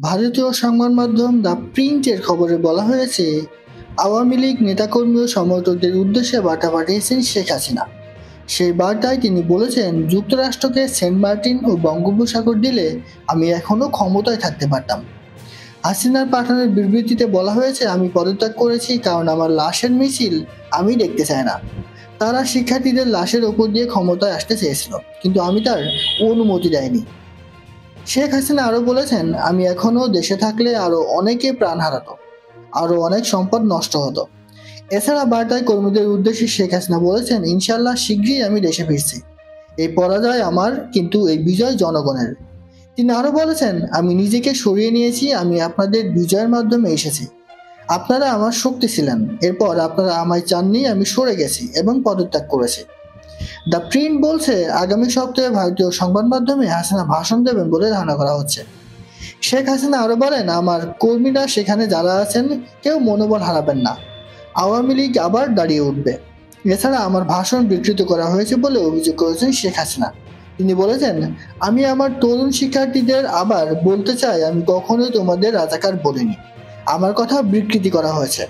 ভারতীয় সংবাদ মাধ্যম দ্য প্রিন্টের খবরে বলা হয়েছে, আওয়ামী লীগ নেতাকর্মী ও সমর্থকদের উদ্দেশ্যে বার্তা পাঠিয়েছেন শেখ হাসিনা। সেই বার্তায় তিনি বলেছেন, যুক্তরাষ্ট্রকে সেন্ট মার্টিন ও বঙ্গোপসাগর দিলে আমি এখনো ক্ষমতায় থাকতে পারতাম। হাসিনার পাঠানোর বিবৃতিতে বলা হয়েছে, আমি পদত্যাগ করেছি কারণ আমার লাশের মিছিল আমি দেখতে চাই না। তারা শিক্ষার্থীদের লাশের ওপর দিয়ে ক্ষমতায় আসতে চেয়েছিল, কিন্তু আমি তার অনুমতি দেয়নি। শেখ হাসিনা আরো বলেছেন, আমি এখনো দেশে থাকলে আরো অনেকে প্রাণ হারাতো, আরো অনেক সম্পদ নষ্ট হতো। এছাড়া বার্তায় কর্মীদের উদ্দেশ্যে শেখ হাসিনা বলেছেন, ইনশাল্লাহ শীঘ্রই আমি দেশে ফিরছি। এই পরাজয় আমার, কিন্তু এই বিজয় জনগণের। তিনি আরো বলেছেন, আমি নিজেকে সরিয়ে নিয়েছি, আমি আপনাদের বিজয়ের মাধ্যমে এসেছি। আপনারা আমার শক্তি ছিলেন, এরপর আপনারা আমায় চাননি, আমি সরে গেছি এবং পদত্যাগ করেছি। দ্য প্রিন্ট বলছে, আগামী সপ্তাহে ভারতীয় সংবাদ মাধ্যমে হাসিনা ভাষণ দেবেন বলে ধারণা করা হচ্ছে। শেখ হাসিনা আরো বলেন, আমার কর্মীরা সেখানে যারা আছেন কেউ মনোবল হারাবেন না, আওয়ামী লীগ আবার দাঁড়িয়ে উঠবে। এছাড়া আমার ভাষণ বিকৃত করা হয়েছে বলে অভিযোগ করেছেন শেখ হাসিনা। তিনি বলেছেন, আমি আমার তরুণ শিক্ষার্থীদের আবার বলতে চাই, আমি কখনোই তোমাদের রাজাকার বলিনি, আমার কথা বিকৃতি করা হয়েছে।